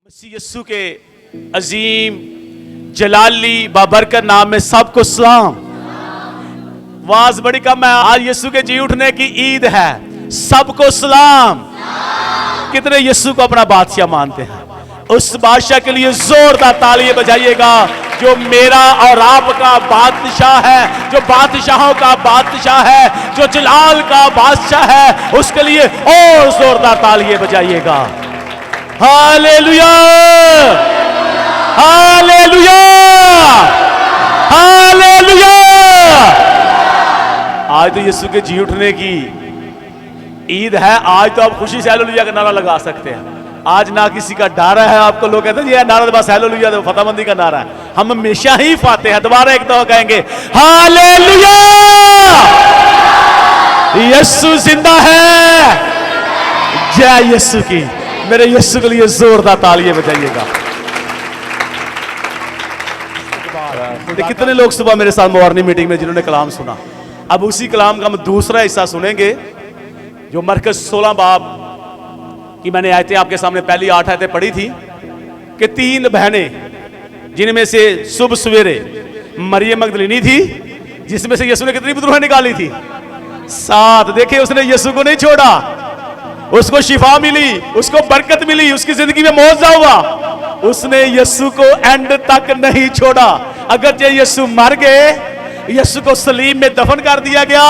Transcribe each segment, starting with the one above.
मसीह यस्सु के अजीम जलाली बाबरकत नाम में सबको सलाम। आवाज बड़ी कम है। आज यस्सु के जी उठने की ईद है। सबको सलाम। कितने यस्सु को अपना बादशाह मानते हैं? उस बादशाह के लिए जोरदार तालियां बजाइएगा जो मेरा और आपका बादशाह है, जो बादशाहों का बादशाह है, जो जलाल का बादशाह है। उसके लिए और जोरदार तालियां बजाइएगा। Hallelujah, hallelujah, hallelujah. आज तो यीशु के जी उठने की ईद है। आज तो आप खुशी से हालेलुया का नारा लगा सकते हैं। आज ना किसी का डर है। आपको लोग कहते हैं ये नारा बस हालेलुया तो फतेहमंदी का नारा है। हम हमेशा ही फाते हैं। दोबारा एक दफा कहेंगे हालेलुया। यीशु जिंदा है। जय यीशु की। मेरे यीशु के लिए जोरदार तालियां बजाइएगा। कितने लोग सुबह मेरे साथ मॉर्निंग मीटिंग में जिन्होंने कलाम सुना। अब उसी कलाम का हम दूसरा हिस्सा सुनेंगे जो मरकज 16 बाब की मैंने आयतें आपके सामने पहली 8 आयतें पढ़ी थी कि 3 बहनें जिनमें से सुबह सवेरे मरियम मगदलीनी थी जिसमें से यीशु ने कितनी बदरूहें निकाली थी? 7। देखिए उसने यीशु को नहीं छोड़ा। उसको शिफा मिली, उसको बरकत मिली, उसकी जिंदगी में मौजा हुआ। उसने यीशु को एंड तक नहीं छोड़ा। अगर जो यीशु मर गए, यीशु को सलीब में दफन कर दिया गया,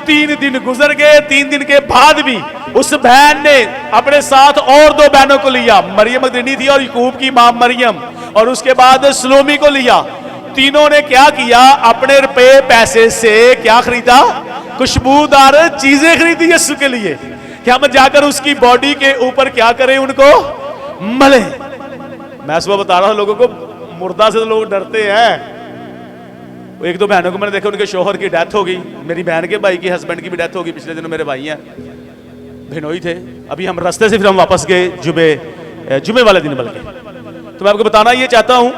3 दिन गुजर गए। 3 दिन के बाद भी उस बहन ने अपने साथ और 2 बहनों को लिया। मरियम मगदलीनी थी और याकूब की मां मरियम, और उसके बाद सलोमी को लिया। तीनों ने क्या किया? अपने रुपए पैसे से क्या खरीदा? खुशबूदार चीजें खरीदी यीशु के लिए कि हम जाकर उसकी बॉडी के ऊपर क्या करें? उनको मले। मैं सुबह बता रहा हूं लोगों को, मुर्दा से तो लोग डरते हैं। 1-2 बहनों को मैंने देखा, उनके शोहर की डेथ हो गई। मेरी बहन के भाई की हस्बैंड की भी डेथ हो गई। पिछले दिनों मेरे भाई हैं, भिनोई थे। अभी हम रास्ते से फिर हम वापस गए जुमे वाले दिन बल्कि। तो मैं आपको बताना ये चाहता हूं,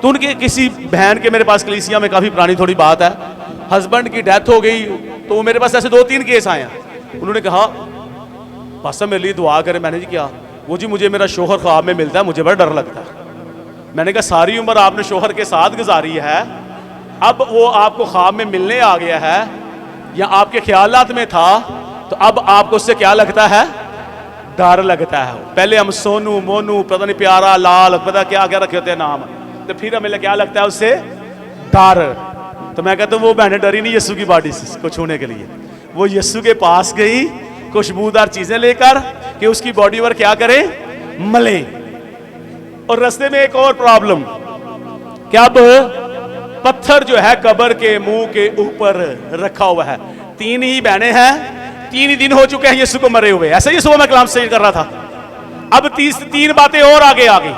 तो उनके किसी बहन के मेरे पास कलीसिया में काफी पुरानी थोड़ी बात है, हस्बैंड की डेथ हो गई। तो मेरे पास ऐसे 2-3 केस आए हैं। उन्होंने कहा पास्टर मेरे लिए दुआ करें। मैंने जी क्या? वो जी मुझे मेरा शोहर ख्वाब में मिलता है, मुझे बड़ा डर लगता है। मैंने कहा सारी उम्र आपने शोहर के साथ गुजारी है, अब वो आपको ख्वाब में मिलने आ गया है या आपके ख्यालात में था, तो अब आपको उससे क्या लगता है? डर लगता है। पहले हम सोनू मोनू पता नहीं प्यारा लाल पता क्या क्या रखे होते हैं नाम, तो फिर हमें क्या लगता है? उससे डर। तो मैं कहता हूँ वो बहनें डरी नहीं यीशु की बॉडी को छूने के लिए। वो यीशु के पास गई खुशबूदार चीजें लेकर कि उसकी बॉडी पर क्या करें? मले। और रास्ते में एक और प्रॉब्लम, क्या अब पत्थर जो है कब्र के मुंह के ऊपर रखा हुआ है। 3 ही बहनें हैं, 3 ही दिन हो चुके हैं यीशु को मरे हुए। ऐसा ही सुबह मैं कलाम से कर रहा था। अब 3 बातें और आगे आ गई।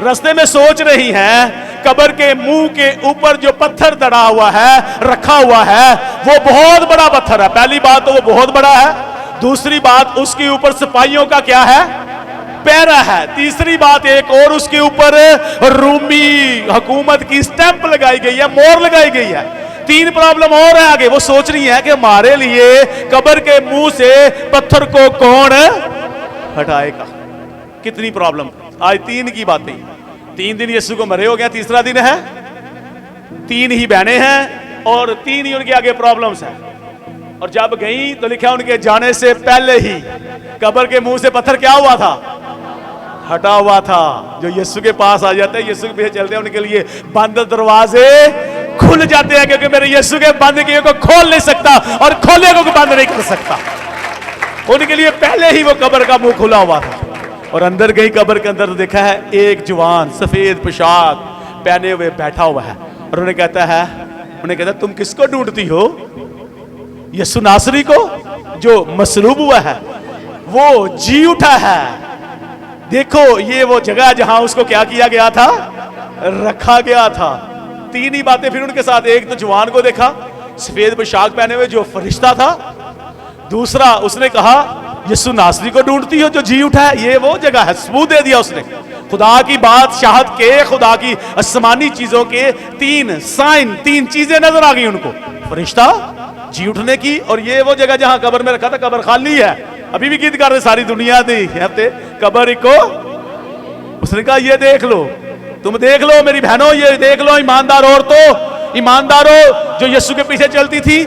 रास्ते में सोच रही हैं कब्र के मुंह के ऊपर जो पत्थर दड़ा हुआ है, रखा हुआ है, वो बहुत बड़ा पत्थर है। पहली बात तो वो बहुत बड़ा है। दूसरी बात उसके ऊपर सिपाहियों का क्या है? पैरा है। तीसरी बात एक और उसके ऊपर रूमी हुकूमत की स्टैंप लगाई गई है, मोहर लगाई गई है। 3 प्रॉब्लम और है आगे। वो सोच रही है कि हमारे लिए कब्र के मुंह से पत्थर को कौन हटाएगा? कितनी प्रॉब्लम। आज 3 की बातें। 3 दिन यीशु को मरे हो गया, तीसरा दिन है। 3 ही बहनें हैं और 3 ही उनके आगे प्रॉब्लम्स हैं। और जब गई तो लिखा उनके जाने से पहले ही कब्र के मुंह से पत्थर क्या हुआ था? हटा हुआ था। जो यीशु के पास आ जाते हैं, यीशु के पीछे चलते हैं, उनके लिए बंद दरवाजे खुल जाते हैं, क्योंकि मेरे यीशु के बंद किए को खोल नहीं सकता और खोले को बंद नहीं कर सकता। उनके लिए पहले ही वो कब्र का मुंह खुला हुआ था। और अंदर गई कब्र के अंदर तो देखा है एक जवान सफेद पोशाक पहने हुए बैठा हुआ है। और उन्हें कहता तुम किसको ढूंढती हो? यीशु नासरी को जो मसलूब हुआ है, वो जी उठा है। देखो ये वो जगह जहां उसको क्या किया गया था? रखा गया था। 3 ही बातें फिर उनके साथ। एक तो जवान को देखा सफेद पोशाक पहने हुए जो फरिश्ता था। दूसरा उसने कहा यीशु नासरी को ढूंढती हो जो जी उठा है, ये वो जगह है। सबूत दे दिया उसने खुदा की बादशाहत के, खुदा की आसमानी चीजों के 3 साइन, 3 चीजें नजर आ गई उनको। फरिश्ता, जी उठने की, और ये वो जगह जहां कब्र में रखा था, कब्र खाली है। अभी भी गीत गा रहे सारी दुनिया दी हफ्ते कब्र को उसने कहा ये देख लो, तुम देख लो मेरी बहनों, ये देख लो ईमानदार औरतों, ईमानदारों जो यीशु के पीछे चलती थी,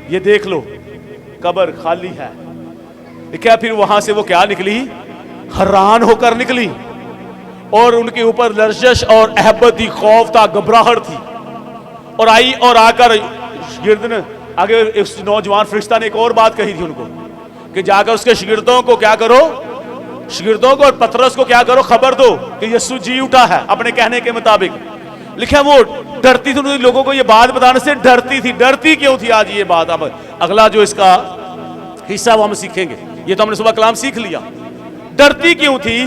ये देख लो कब्र खाली है। क्या फिर वहां से वो क्या निकली, हैरान होकर निकली, और उनके ऊपर लर्जश और अहब्बत थी, खौफ था, घबराहट थी, और आई और आकर गिरद ने आगे उस नौजवान फरिश्ता ने एक और बात कही थी उनको कि जाकर उसके शागिर्दों को क्या करो, शागिर्दों को और पतरस को क्या करो, खबर दो कि यीशु जी उठा है अपने कहने के मुताबिक। लिखा वो डरती थी, लोगों को ये बात बताने से डरती थी। डरती क्यों थी आज ये बात, अब अगला जो इसका हिस्सा वो हम सीखेंगे। ये तो हमने सुबह कलाम सीख लिया। डरती क्यों थी,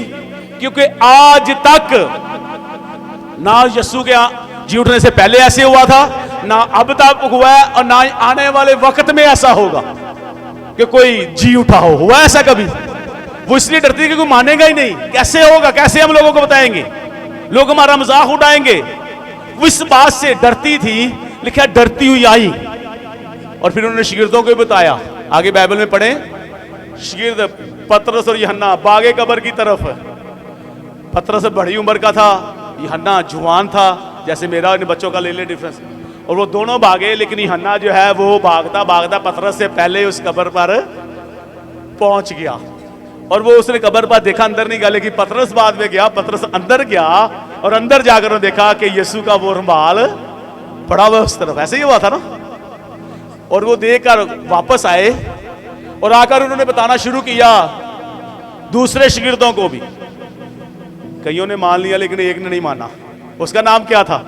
क्योंकि आज तक ना यीशु के जी उठने से पहले ऐसे हुआ था, ना अब तक हुआ है, और ना आने वाले वक्त में ऐसा होगा कि कोई जी उठा हो। हुआ ऐसा कभी? वो इसलिए डरती है क्योंकि मानेगा ही नहीं। कैसे होगा, कैसे हम लोगों को बताएंगे, लोग हमारा मजाक उड़ाएंगे। वो इस बात से डरती थी। लिखा डरती हुई आई, और फिर उन्होंने शागिर्दों को बताया। आगे बाइबल में पढ़े, शागिर्द पतरस और यूहन्ना भागे कब्र की तरफ। पतरस बड़ी उम्र का था, यूहन्ना जुआन था, जैसे मेरा इन बच्चों का ले ले डिफरेंस, और वो दोनों भागे। लेकिन यूहन्ना जो है वो भागता भागता पतरस से पहले उस कब्र पर पहुंच गया, और वो उसने कब्र पर देखा, अंदर नहीं गया। लेकिन पतरस बाद में गया, पतरस अंदर गया, और अंदर जाकर उन्होंने देखा कि यीशु का वो रुमाल पड़ा हुआ उस तरफ। ऐसे ही हुआ था ना। और वो देखकर वापस आए, और आकर उन्होंने बताना शुरू किया दूसरे शागिर्दों को भी। कईयों ने मान लिया, लेकिन एक ने नहीं माना। उसका नाम क्या था?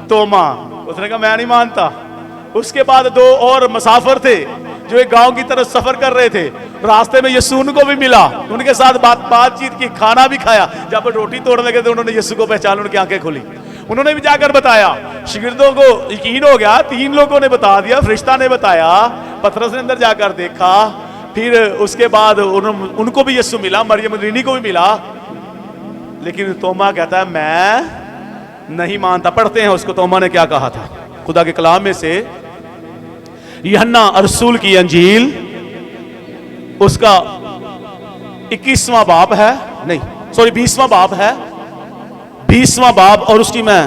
तोमा। उसने कहा मैं नहीं मानता। उसके बाद दो और मुसाफिर थे जो एक गांव की तरफ सफर कर रहे थे। रास्ते में यीशु उनको भी मिला, उनके साथ बातचीत की, खाना भी खाया। जब रोटी तोड़ लगे तो उन्होंने यीशु को पहचाना, उनकी आंखें खुली। उन्होंने भी जाकर बताया, शागिर्दों को यकीन हो गया। 3 लोगों ने बता दिया, फरिश्ता ने बताया, पतरस ने अंदर जाकर देखा। फिर उसके बाद उनको भी यीशु मिला, मरियम मगदलीनी को भी मिला। लेकिन तोमा कहता है मैं नहीं मानता। पढ़ते हैं उसको तोमा ने क्या कहा था खुदा के कलाम में से। यूहन्ना रसूल की अंजील उसका 21वां बाब है, नहीं सॉरी 20वां बाब है, 20वां बाब, और उसकी मैं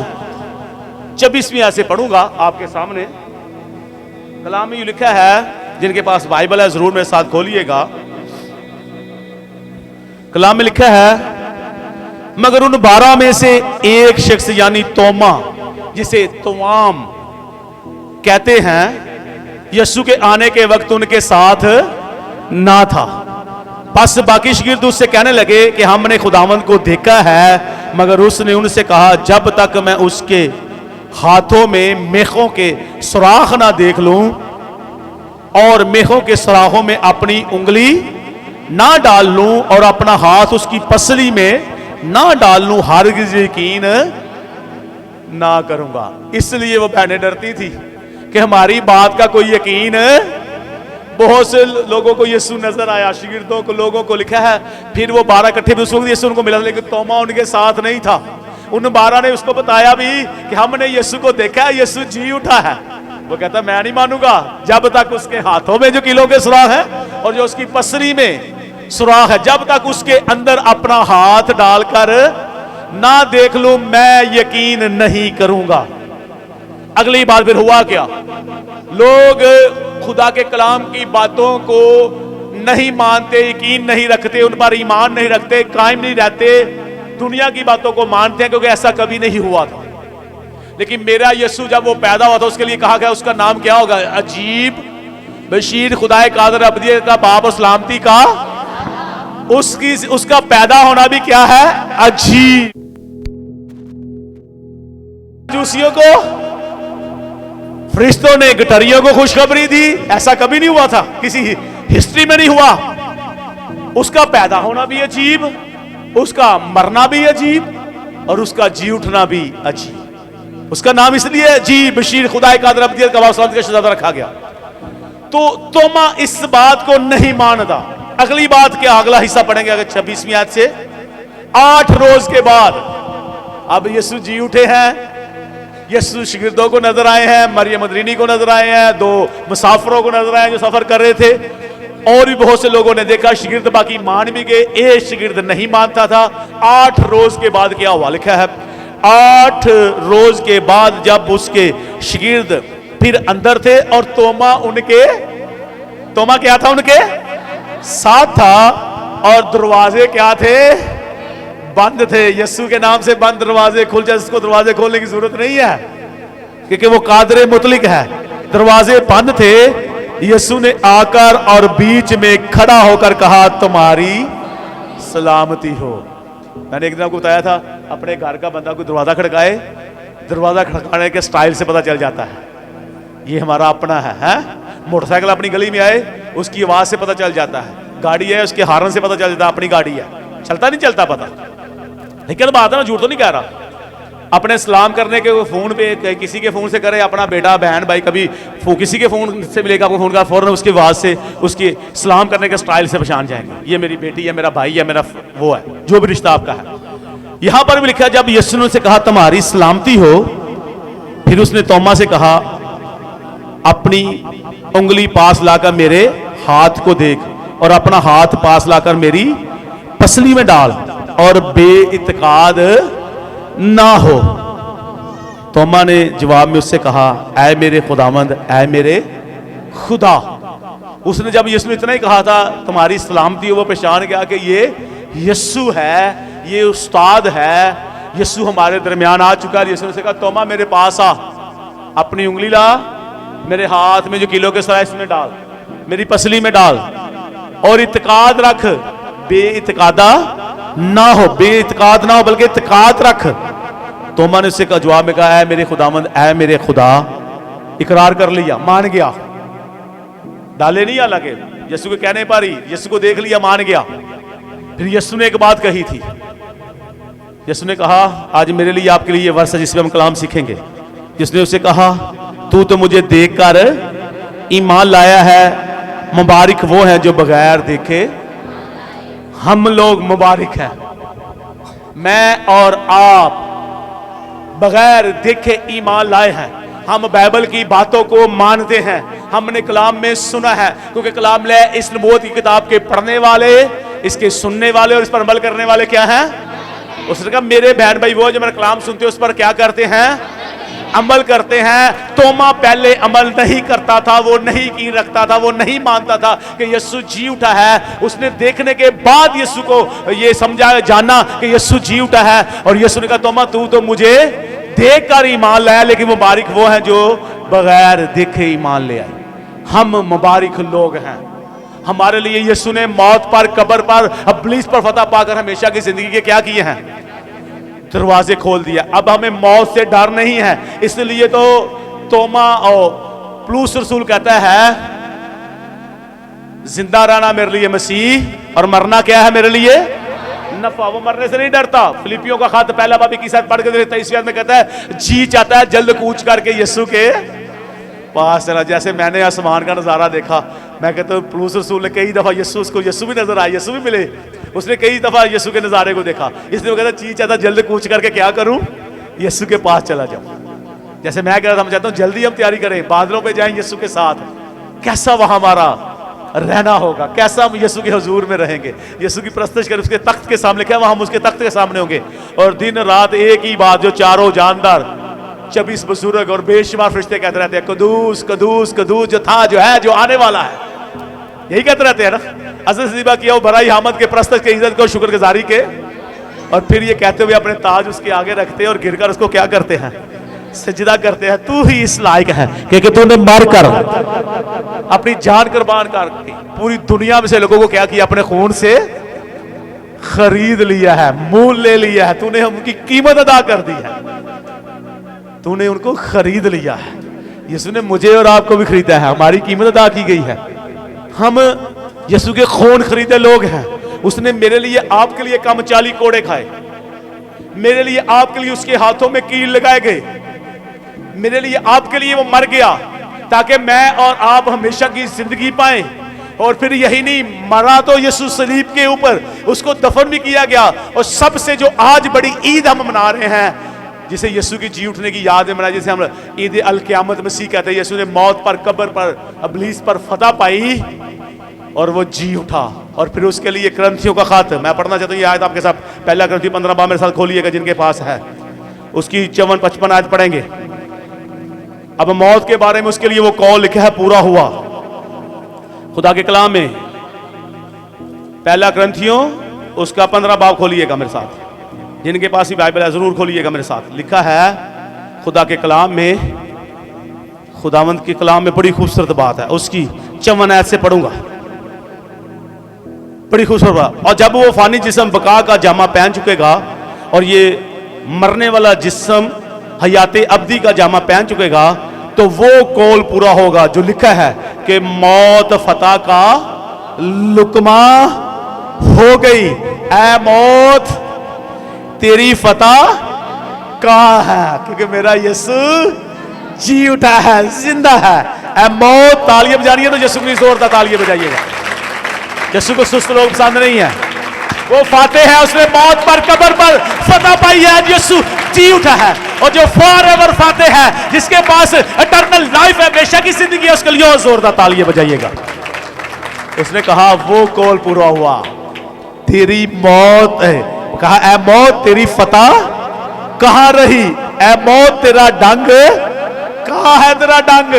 26वीं आयत से पढ़ूंगा आपके सामने। कलाम में यूं लिखा है, जिनके पास बाइबल है जरूर मेरे साथ खोलिएगा। कलाम में लिखा है, मगर उन 12 में से एक शख्स यानी तोमा, जिसे तोआम कहते हैं, यीशु के आने के वक्त उनके साथ ना था। बस बाकी शागिर्द उससे कहने लगे कि हमने खुदावंद को देखा है। मगर उसने उनसे कहा, जब तक मैं उसके हाथों में मेखों के सुराख ना देख लूं और मेखों के सुराखों में अपनी उंगली ना डाल लूं और अपना हाथ उसकी पसली में ना डाल लूं, हरगिज़ यकीन ना करूंगा। इसलिए वो बहनें डरती थी कि हमारी बात का कोई यकीन। बहुत से लोगों को यीशु नजर आया, शागिर्दों को, लोगों को। लिखा है फिर वो 12 इकट्ठे भी उस वक्त यीशु उनको मिला, लेकिन तोमा उनके साथ नहीं था। उन 12 ने उसको बताया भी कि हमने यीशु को देखा है, यीशु जी उठा है। वो कहता मैं नहीं मानूंगा जब तक उसके हाथों में जो कीलों के सुराख है और जो उसकी पसली में सुराख है, जब तक उसके अंदर अपना हाथ डालकर ना देख लूं, मैं यकीन नहीं करूंगा। अगली बात फिर हुआ क्या? लोग खुदा के कलाम की बातों को नहीं मानते, यकीन नहीं रखते, उन पर ईमान नहीं रखते, कायम नहीं रहते, दुनिया की बातों को मानते हैं क्योंकि ऐसा कभी नहीं हुआ था। लेकिन मेरा यीशु जब वो पैदा हुआ था, उसके लिए कहा गया उसका नाम क्या होगा? अजीब, बशीर, खुदाए कादर, अबदियत का बाप और सलामती का। उसका पैदा होना भी क्या है? अजीब। जूसियों को, फरिश्तों ने गटरियों को खुशखबरी दी, ऐसा कभी नहीं हुआ था, किसी हिस्ट्री में नहीं हुआ। उसका पैदा होना भी अजीब, उसका मरना भी अजीब, और उसका जी उठना भी अजीब। उसका नाम इसलिए अजीब, बशीर, खुदाए कादर, अबदियत का बाप, सलामती का शहजादा रखा गया। तो तोमा इस बात को नहीं मानता। अगली बात क्या? अगला हिस्सा पढ़ेंगे अगर 26वीं आयत से। 8 रोज के बाद अब यीशु जी उठे हैं। यीशु शागिर्दों को नजर आए हैं, मरियम मगदलीनी को नजर आए हैं, 2 मुसाफिरों को नजर आए जो सफर कर रहे थे। और भी बहुत से लोगों ने देखा, शागिर्द बाकी मान भी गए, एक शागिर्द नहीं मानता था। 8 रोज के बाद क्या हुआ लिखा है, 8 रोज के बाद जब उसके शागिर्द फिर अंदर थे और तोमा क्या था, उनके साथ था, और दरवाजे क्या थे, बंद थे। यीशु के नाम से बंद दरवाजे खुल जाए, इसको दरवाजे खोलने की जरूरत नहीं है क्योंकि वो कादरे मुतलिक है। दरवाजे बंद थे। यीशु ने आकर और बीच में खड़ा होकर कहा, तुम्हारी सलामती हो। मैंने एक दिन आपको बताया था, अपने घर का बंदा कोई दरवाजा खड़काए, दरवाजा खड़काने के स्टाइल से पता चल जाता है ये हमारा अपना है? मोटरसाइकिल अपनी गली में आए, उसकी आवाज से पता चल जाता है। गाड़ी है, उसके हारन से पता चल जाता है अपनी गाड़ी है। चलता नहीं चलता पता, लेकिन बात है ना, झूठ तो नहीं कह रहा। अपने सलाम करने के फोन पे किसी के फोन से करे, अपना बेटा बहन भाई कभी किसी के फोन से मिलेगा, आपको फोन का फौरन उसकी आवाज से उसकी सलाम करने के स्टाइल से पहचान जाएंगे, ये मेरी बेटी है, मेरा भाई है, मेरा वो है, जो भी रिश्ता आपका है। यहां पर भी लिखा है, जब यीशु ने कहा तुम्हारी सलामती हो, फिर उसने तोमा से कहा, अपनी उंगली पास लाकर मेरे हाथ को देख, और अपना हाथ पास लाकर मेरी पसली में डाल, और बेइत्काद ना हो। तोमा ने जवाब में उससे कहा, ऐ मेरे खुदावंद, ऐ मेरे खुदा। उसने जब यीशु ने इतना ही कहा था तुम्हारी सलामती हो, वो पहचान गया कि ये यीशु है, ये उस्ताद है, यीशु हमारे दरमियान आ चुका है। यीशु ने कहा, तोमा मेरे पास आ, अपनी उंगली ला, मेरे हाथ में जो किलो के सरा इसमें डाल, मेरी पसली में डाल, और इत्काद रख, बेइत्कादा ना हो, बेइत्काद ना हो बल्कि इत्काद रख। तोमा ने उससे जवाब में कहा, ऐ मेरे खुदावंद, ऐ मेरे खुदा। इकरार कर लिया, मान गया, डाले नहीं हालांकि यीशु को कहने पर ही, यीशु को देख लिया, मान गया। फिर यीशु ने एक बात कही थी, यीशु ने कहा, आज मेरे लिए आपके लिए वर्ष है जिसमें हम कलाम सीखेंगे। जिसने उसे कहा, तू तो मुझे देखकर ईमान लाया है, मुबारक वो हैं जो बगैर देखे। हम लोग मुबारक हैं, मैं और आप बगैर देखे ईमान लाए हैं। हम बाइबल की बातों को मानते हैं, हमने कलाम में सुना है, क्योंकि कलाम ले इस नबूवत की किताब के पढ़ने वाले, इसके सुनने वाले और इस पर अमल करने वाले क्या हैं? उसने कहा, मेरे बहन भाई वो जो मेरा कलाम सुनते हैं उस पर क्या करते हैं? अमल करते हैं। तोमा पहले अमल नहीं करता था, वो नहीं की रखता था, वो नहीं मानता था कि यीशु जी उठा है। उसने देखने के बाद यीशु को ये समझा, जाना कि यीशु जी उठा है, और यीशु ने कहा, तोमा तू तो मुझे देख कर ईमान लाया, लेकिन मुबारक वो हैं जो बगैर देखे ईमान ले आए। हम मुबारक लोग हैं। हमारे लिए यीशु ने मौत पर, कब्र पर, इब्लीस पर फतह पाकर हमेशा की जिंदगी के क्या किए हैं? दरवाजे खोल दिया। अब हमें मौत से डर नहीं है। इसलिए तो तोमा और पौलुस रसूल कहता है, जिंदा रहना मेरे लिए मसीह और मरना क्या है मेरे लिए नफा। वो मरने से नहीं डरता। फिलिपियों का खत पहला बाब 21 पढ़ के 23 में कहता है, जी चाहता है जल्द कूच करके यीशु के पास चला। जैसे मैंने आसमान का नजारा देखा, मैं कहता हूँ पौलुस रसूल ने कई दफा यीशु भी नजर आया, यीशु भी मिले, उसने कई दफा यीशु के नजारे को देखा। इसलिए वो कहता जी चाहता जल्द कूच करके क्या करूं? यीशु के पास चला जाऊं। जैसे मैं कह रहा था, मैं चाहता हूं जल्दी हम तैयारी करें, बादलों पे जाएं यीशु के साथ। कैसा वहां हमारा रहना होगा, कैसा हम यीशु के हुजूर में रहेंगे, यीशु की प्रस्तुत करें, उसके तख्त के सामने, क्या वहां हम उसके तख्त के सामने होंगे। और दिन रात एक ही बात जो चारों जानदार 24 बुजुर्ग और बेशुमार फरिश्ते कहते रहते हैं, कदूस कदूस कदूस, जो था, जो है, जो आने वाला है, यही कहते रहते हैं ना। अज़ीज़ ज़ीबा किया बराई हामद के, प्रस्तुत के, इज्जत को, शुक्रगुजारी के, और फिर ये कहते हुए अपने ताज उसके आगे रखते हैं और गिरकर उसको क्या करते हैं? सजदा करते हैं। तू ही इस लायक है क्योंकि तूने मर कर अपनी जान कुर्बान कर पूरी दुनिया में से लोगों को क्या किया? अपने खून से खरीद लिया है, मूल ले लिया है। तूने उनकी कीमत अदा कर दी है, तूने उनको खरीद लिया है। यीशु ने मुझे और आपको भी खरीदा है, हमारी कीमत अदा की गई है। हम यीशु के खून खरीदे लोग हैं। उसने मेरे लिए, आपके लिए कम 40 कोड़े खाए, मेरे लिए, आपके लिए उसके हाथों में कील लगाए गए, मेरे लिए, आपके लिए वो मर गया ताकि मैं और आप हमेशा की जिंदगी पाएं। और फिर यही नहीं, मरा तो यीशु सलीब के ऊपर, उसको दफन भी किया गया। और सबसे जो आज बड़ी ईद हम मना रहे हैं, जिसे यीशु की जी उठने की याद में मनाई, जिसे हम ईद अल क़यामत मसीह कहते हैं। यीशु ने मौत पर, कब्र पर, इब्लीस पर फतह पाई। और वो जी उठा। और फिर उसके लिए क्रंथियों का खत, मैं पढ़ना चाहता हूँ ये आयत आपके साथ, पहला क्रंथी 15 बाब मेरे साथ खोलिएगा जिनके पास है, उसकी 54-55 आयत पढ़ेंगे। अब मौत के बारे में उसके लिए वो कॉल लिखा है, पूरा हुआ खुदा के कलाम में। पहला क्रंथियों उसका 15 बाब खोलिएगा मेरे साथ, जिनके पास ही बाइबल है जरूर खोलिएगा मेरे साथ। लिखा है खुदा के कलाम में, खुदावंद के कलाम में बड़ी खूबसूरत बात है, उसकी 54 आयत से पढ़ूंगा, बड़ी खूबसूरत बात। और जब वो फानी जिस्म बका का जामा पहन चुकेगा और ये मरने वाला जिस्म हयाते अब्दी का जामा पहन चुकेगा, तो वो कौल पूरा होगा जो लिखा है कि मौत फतह का लुकमा हो गई, ऐ मौत तेरी फतह कहां है, क्योंकि मेरा यीशु जी उठा है, जिंदा है। ऐ मौत, तालियां बजानी है तो यीशु की जोरदार तालियां बजाइएगा। यीशु को सुस्त लोग पसंद नहीं है, वो फातेह है, उसने मौत पर कब्र पर फतह पाई है, यीशु जी उठा है। और जो फॉरएवर फातेह है, जिसके पास इटर्नल लाइफ है, हमेशा की जिंदगी है, उसके लिए जोरदार तालियां बजाइएगा। उसने कहा वो कौल पूरा हुआ, तेरी मौत है, कहा ऐ मौत तेरी फतह कहां रही, ऐ मौत तेरा डंग कहां है, तेरा डंग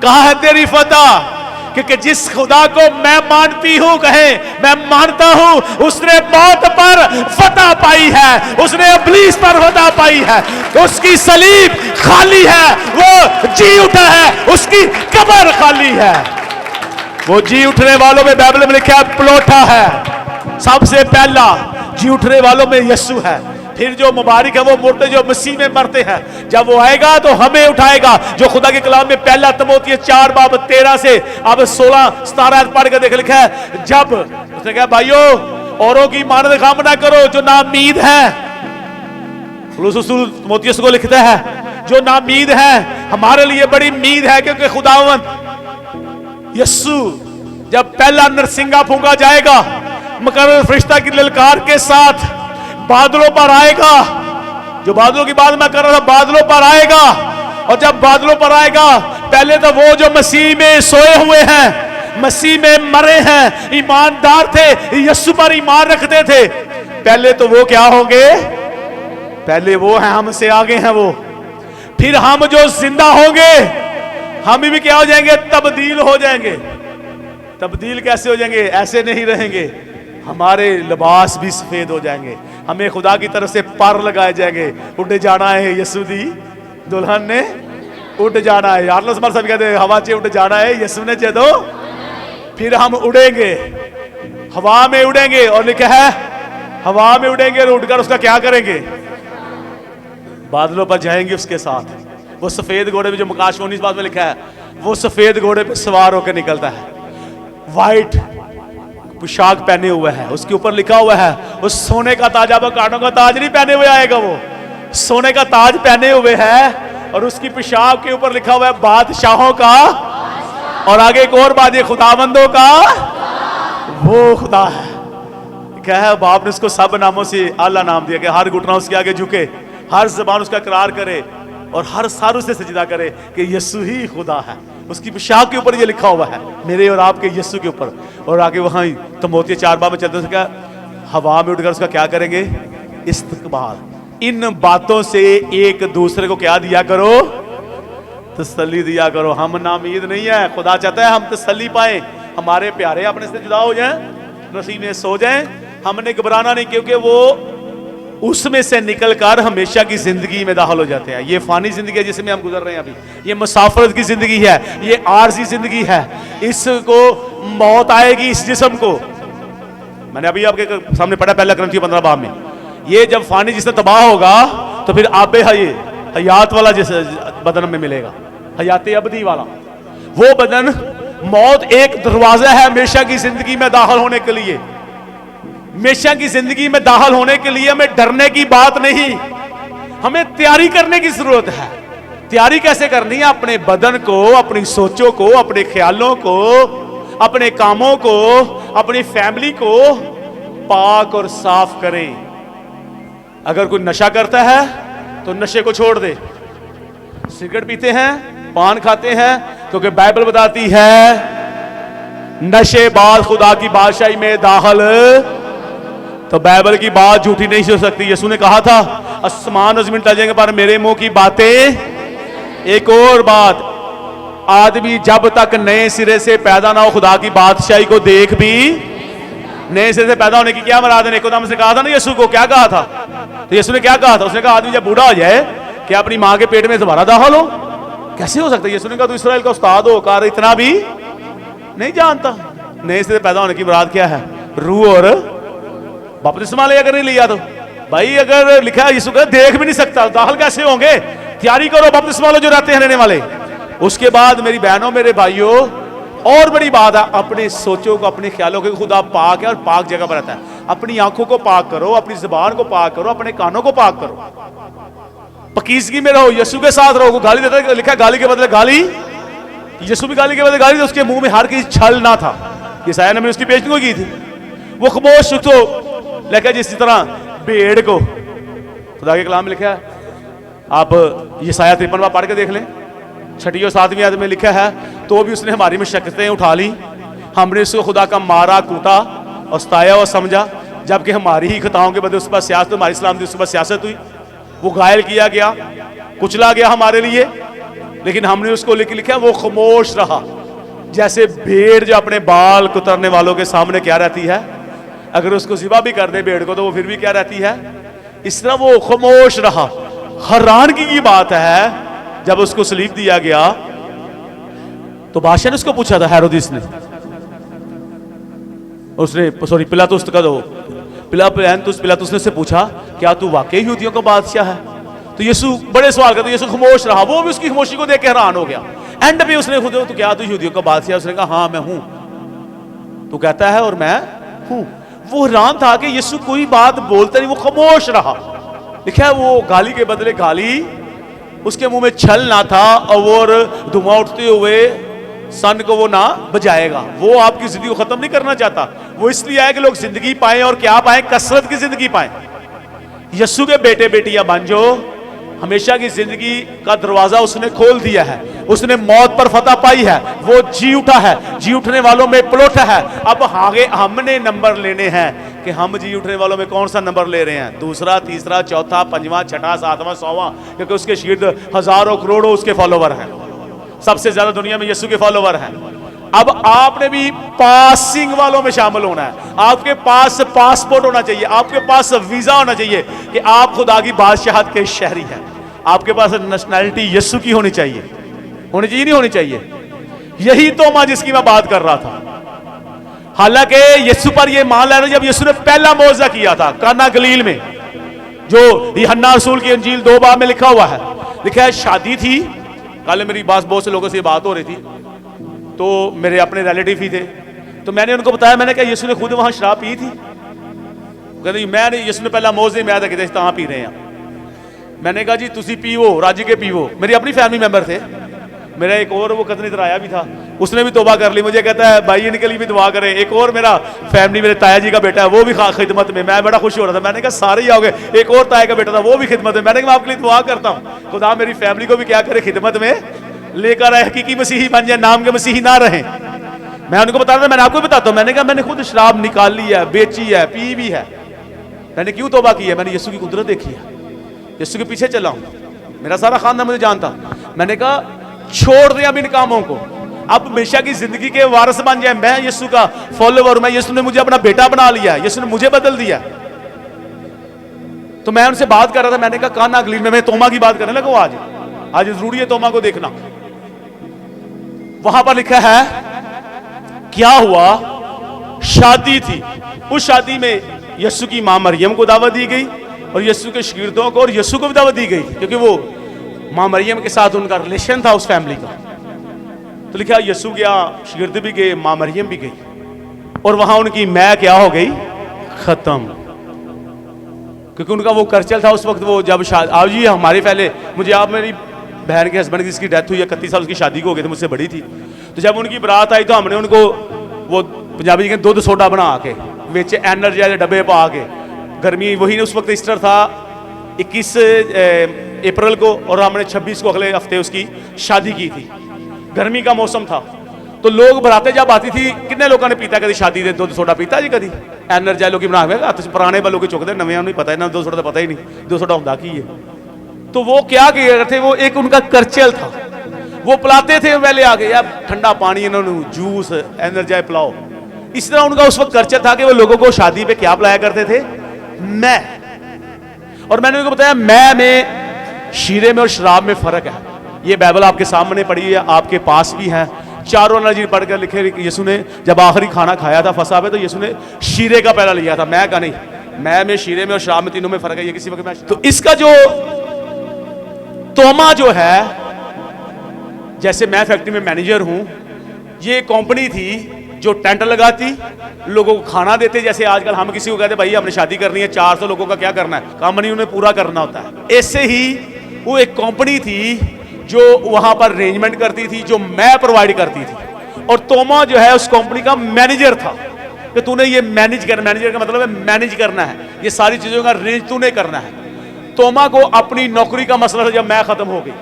कहां है, तेरी फतह। क्योंकि जिस खुदा को मैं मानती हूं, कहे मैं मानता हूं, उसने मौत पर फतह पाई है, उसने इब्लीस पर फतह पाई है, उसकी सलीब खाली है, वो जी उठा है, उसकी कब्र खाली है। वो जी उठने वालों में बाइबल में लिखा है पलोठा है, सबसे पहला जी उठने वालों में यीशु है। फिर जो मुबारक है वो मुर्दे जो मसीह में मरते हैं, जब वो आएगा तो हमें उठाएगा, जो खुदा के कलाम में पहला तिमोथी 4 बाब 13 से अब 16-17 पढ़ के देख लिखा है। जब उसने कहा भाइयों औरों की मानद काम ना करो जो नामीद है, तिमोथियुस को लिखता है जो नामीद है, हमारे लिए बड़ी मीद है, क्योंकि खुदावंद यीशु जब पहला नरसिंगा फूंका जाएगा, मुकर्रर फरिश्ता की ललकार के साथ बादलों पर आएगा, जो बादलों की बात मैं कर रहा था, बादलों पर आएगा। और जब बादलों पर आएगा, पहले तो वो जो मसीह में सोए हुए हैं, मसीह में मरे हैं, ईमानदार थे, यीशु पर ईमान रखते थे, पहले तो वो क्या होंगे, पहले वो हैं, हमसे आगे हैं वो। फिर हम जो जिंदा होंगे, हम भी क्या हो जाएंगे, तब्दील हो जाएंगे। तब्दील कैसे हो जाएंगे, ऐसे नहीं रहेंगे, हमारे लिबास भी सफेद हो जाएंगे, हमें खुदा की तरफ से पर लगाए जाएंगे। उड़ जाना है यीशु दी दुल्हन ने, उड़ जाना है, यार सब कहते हैं हवा चे उड़ जाना है, यीशु ने चे दो, फिर हम उड़ेंगे, हवा में उड़ेंगे। और लिखा है हवा में उड़ेंगे और उड़कर उसका क्या करेंगे, बादलों पर जाएंगे उसके साथ। वो सफेद घोड़े पे, जो मुकाश 19 बात में लिखा है, वो सफेद घोड़े पे सवार होकर निकलता है, व्हाइट पोशाक पहने हुए है, उसके ऊपर लिखा हुआ है उस सोने का ताज, अब कांटों का ताज नहीं पहने हुए आएगा, वो सोने का ताज पहने हुए है, और उसकी पोशाक के ऊपर लिखा हुआ है बादशाहों का, और आगे एक और बात, ये खुदाबंदों का वो खुदा है। क्या है, बाप ने उसको सब नामों से आला नाम दिया कि हर घुटना उसके आगे झुके, हर जबान उसका इकरार करे, और हर सार उसे सजदा करे कि यीशु ही खुदा है। उसकी पोशाक के ऊपर ये लिखा हुआ है, मेरे और आपके यीशु के ऊपर। और आगे वहां तिमोथी 4 बाब में चलते क्या, हवा में उड़कर उसका क्या करेंगे, इस्तकबाल। इन बातों से एक दूसरे को क्या दिया करो, तसल्ली दिया करो। हम नामीद नहीं है, खुदा चाहता है हम तसल्ली पाए, हमारे प्यारे अपने से जुदा हो जाएं, नसीब में सो जाएं, हमने घबराना नहीं, क्योंकि वो उसमें से निकलकर हमेशा की जिंदगी में दाखिल हो जाते हैं। ये फानी जिंदगी है जिसमें हम गुजर रहे हैं अभी, ये मुसाफरत की जिंदगी है, ये आरजी जिंदगी है, इसको मौत आएगी इस जिस्म को। मैंने अभी आपके सामने पढ़ा पहला क्रंथियों 15 बाब में, ये जब फानी जिससे तबाह होगा तो फिर आबे हयात वाला जिस बदन में मिलेगा, हयाते अबदी वाला वो बदन। मौत एक दरवाजा है हमेशा की जिंदगी में दाखिल होने के लिए, हमेशा की जिंदगी में दाखिल होने के लिए हमें डरने की बात नहीं, हमें तैयारी करने की जरूरत है। तैयारी कैसे करनी है, अपने बदन को, अपनी सोचों को, अपने ख्यालों को, अपने कामों को, अपनी फैमिली को पाक और साफ करें। अगर कोई नशा करता है तो नशे को छोड़ दे, सिगरेट पीते हैं, पान खाते हैं, क्योंकि बाइबल बताती है नशे बाद खुदा की बादशाही में दाखिल। तो बाइबल की बात झूठी नहीं हो सकती। यीशु ने कहा था आसमान और जमीन टल जाएंगे पर मेरे मुंह की बातें। एक और बात, आदमी जब तक नए सिरे से पैदा ना हो खुदा की बादशाही को देख भी। नए सिरे से पैदा होने की क्या मराद है? निकोदेमुस से कहा था ना यीशु को, क्या कहा था? तो यीशु ने क्या कहा था? उसने कहा आदमी जब बूढ़ा हो जाए क्या अपनी मां के पेट में दोबारा दाखिल हो? कैसे हो सकता है? यीशु ने कहा तू इस्राएल का उस्ताद हो कार इतना भी नहीं जानता। नए सिरे से पैदा होने की मुराद क्या है? रूह और बपतिस्मा ले अगर नहीं लिया तो भाई, अगर लिखा है यीशु का देख भी नहीं सकता, दाखिल कैसे होंगे? तैयारी करो बपतिस्मा लो जो रहते हैं रहने वाले। उसके बाद मेरी बहनों मेरे भाइयों, और बड़ी बात है, अपने सोचों को अपने ख्यालों को, खुदा पाक है और पाक जगह पर रहता है। अपनी आंखों को पाक करो, अपनी जुबान को पाक करो, अपने कानों को पाक करो, पकीजगी में रहो, यीशु के साथ रहो। गाली देता है, लिखा है गाली के बदले गाली। यीशु भी गाली के बदले गाली, तो उसके मुंह में हर किसी छल ना था। यशायाह ने उसकी पेशगी की थी, वो खामोश तो लेकिन जिस तरह भेड़ को खुदा के कलाम में लिखा है, आप यशायाह 53 पढ़ के देख लें, 6वीं और 7वीं आयत में लिखा है तो भी उसने हमारी मशक्कतें उठा ली, हमने उसको खुदा का मारा कूटा और सताया और समझा, जबकि हमारी ही खताओं के बदले उस पर सियासत, हमारी इस्लाम की उस पर सियासत हुई। वो घायल किया गया, कुचला गया हमारे लिए, लेकिन हमने उसको लिखा वो खामोश रहा। जैसे भेड़ जो अपने बाल कुतरने वालों के सामने क्या रहती है, अगर उसको ज़िबा भी कर दे भेड़ को तो वो फिर भी क्या रहती है, इस तरह वो खामोश रहा। हैरानगी की बात है, जब उसको सलीब दिया गया तो बादशाह ने उसको पूछा था, हेरोदिस ने, उसने सॉरी पिलातुस का दो पिलातुस ने उससे पूछा क्या तू वाकई यहूदियों का बादशाह है? तो यीशु बड़े सवाल करते, यीशु खामोश रहा। वो भी उसकी खामोशी को देख के हैरान हो गया। एंड पे उसने खुद तो क्या तू यहूदियों का बादशाह? उसने कहा हाँ मैं हूं। तू कहता है और मैं हूं। वो हैरान था कि यीशु कोई बात बोलता नहीं, वो खामोश रहा। लिखा है वो गाली के बदले गाली, उसके मुंह में छल ना था और धुआं उठते हुए सन को वो ना बजाएगा। वो आपकी जिंदगी को खत्म नहीं करना चाहता, वो इसलिए आया कि लोग जिंदगी पाए और क्या पाए, कसरत की जिंदगी पाए। यीशु के बेटे बेटियां बन जो, हमेशा की जिंदगी का दरवाजा उसने खोल दिया है, उसने मौत पर फतह पाई है, वो जी उठा है, जी उठने वालों में पलट है। अब आगे हमने नंबर लेने हैं कि हम जी उठने वालों में कौन सा नंबर ले रहे हैं, दूसरा, तीसरा, चौथा, पंजवां, छठा, सातवां, 100वां, क्योंकि उसके शीर्ष हजारों करोड़ों उसके फॉलोवर हैं। सबसे ज्यादा दुनिया में यीशु के फॉलोवर हैं। अब आपने भी पासिंग वालों में शामिल होना है। आपके पास पासपोर्ट होना चाहिए, आपके पास वीजा होना चाहिए कि आप खुदा की बादशाहत के शहरी हैं। आपके पास नेशनैलिटी यीशु की होनी चाहिए, होनी चाहिए नहीं होनी चाहिए? यही तो मां जिसकी मैं बात कर रहा था। हालांकि यीशु पर यह मान लेना, जब यीशु ने पहला मौजज़ा किया था काना गलील में, जो यूहन्ना रसूल की अंजील 2 बाब में लिखा हुआ है, लिखा है शादी थी। कल मेरी बहुत से लोगों से बात हो रही थी, तो मेरे अपने रिलेटिव ही थे, तो मैंने उनको बताया, मैंने कहा यीशु ने खुद वहां शराब पी थी? कहते मैंने यीशु ने पहला मौजज़ा मैं कहते कहां पी रहे हैं। मैंने कहा जी तुसी पीवो, राजी के पीवो। मेरी अपनी फैमिली मेंबर थे, मेरा एक और वो कजन इधर आया भी था, उसने भी तौबा कर ली। मुझे कहता है भाई इनके लिए भी दुआ करें। एक और मेरा फैमिली, मेरे ताया जी का बेटा है, वो भी खिदमत में। मैं बड़ा खुश हो रहा था, मैंने कहा सारे ही आओगे। एक और ताया का बेटा था, वो भी खिदमत में। मैंने कहा आपके लिए दुआ करता हूँ, खुदा मेरी फैमिली को भी क्या करे, खिदमत में लेकर आए, हकीकी मसीही बन जाए, नाम के मसीही ना रहे। मैं उनको बता रहा था, मैंने आपको बताता हूँ, मैंने कहा मैंने खुद शराब निकाली है, बेची है, पी भी है। मैंने क्यों तौबा की है? मैंने यीशु की कुदरत देखी है, यीशु के पीछे चला हूं, मेरा सारा खानदान मुझे जानता। मैंने कहा छोड़ दे अब इन कामों को, अब हमेशा की जिंदगी के वारिस बन जाए। मैं यीशु का फॉलोवर, मैं यीशु ने मुझे अपना बेटा बना लिया, यीशु ने मुझे बदल दिया। तो मैं उनसे बात कर रहा था, मैंने कहा काना गलील में मैं तोमा की बात करने लगा। आज जरूरी है तोमा को देखना। वहां पर लिखा है क्या हुआ, शादी थी, उस शादी में यीशु की मां मरियम को दावत दी गई और यीशु के शागिर्दों को और यीशु को भी दावत दी गई, क्योंकि वो मां मरियम के साथ उनका रिलेशन था उस फैमिली का। तो लिखा यीशु गया, शागिर्द भी गए, मां मरियम भी गई, और वहां उनकी मैं क्या हो गई, खत्म। क्योंकि उनका वो कल्चर था उस वक्त, वो जब आप जी हमारे पहले मुझे, आप मेरी बहन के हस्बैंड जिसकी डेथ हुई है, 31 साल उसकी शादी को हो गई थी, मुझसे बड़ी थी। तो जब उनकी बारात आई तो हमने उनको वो पंजाबी के दूध सोडा बना के बेचे, एनर्जी वाले डब्बे पा के, गर्मी वही उस वक्त ईस्टर था 21 अप्रैल को, और हमने 26 को अगले हफ्ते उसकी शादी की थी। गर्मी का मौसम था, तो लोग बराते जब आती थी, कितने लोगों ने पीता कभी शादी दे दुध सोडा पीता जी कभी? एनर्जाई लोग बना हत्थ पुराने वालों के चुकते, नवे नहीं पता, इन्होंने दुध सोडा तो पता ही नहीं दुध सोडा होंगे की है। तो वो क्या किया करते, वो एक उनका करचल था, वो पिलाते थे पहले आगे, यार ठंडा पानी, इन्होंने जूस एनर्जाई पिलाओ। इस तरह उनका उस वक्त करचल था कि वो लोगों को शादी पे क्या पिलाया करते थे? मैं। और मैंने उनको बताया मैं में शीरे में और शराब में फर्क है। ये बाइबल आपके सामने पड़ी है, आपके पास भी है, चारों नजीर पढ़कर लिखे। यीशु ने जब आखिरी खाना खाया था फसा पे, तो यीशु ने शीरे का पहला लिया था, मैं का नहीं। मैं में, शीरे में और शराब में, तीनों में फर्क है। ये किसी वक्त मैं तो इसका जो तोमा जो है, जैसे मैं फैक्ट्री में मैनेजर हूं, ये कंपनी थी जो टेंट लगाती, लोगों को खाना देते। जैसे आजकल हम किसी को कहते भाई हमने शादी करनी है, 400 लोगों का क्या करना है, काम नहीं उन्हें पूरा करना होता है। ऐसे ही वो एक कंपनी थी जो वहां पर अरेंजमेंट करती थी, जो मैं प्रोवाइड करती थी। और तोमा जो है उस कंपनी का मैनेजर था कि तूने ये मैनेज करना। मैनेजर का मतलब है मैनेज करना है, ये सारी चीजों का अरेंज तूने करना है। तोमा को अपनी नौकरी का मसला था, जब मैं खत्म हो गई,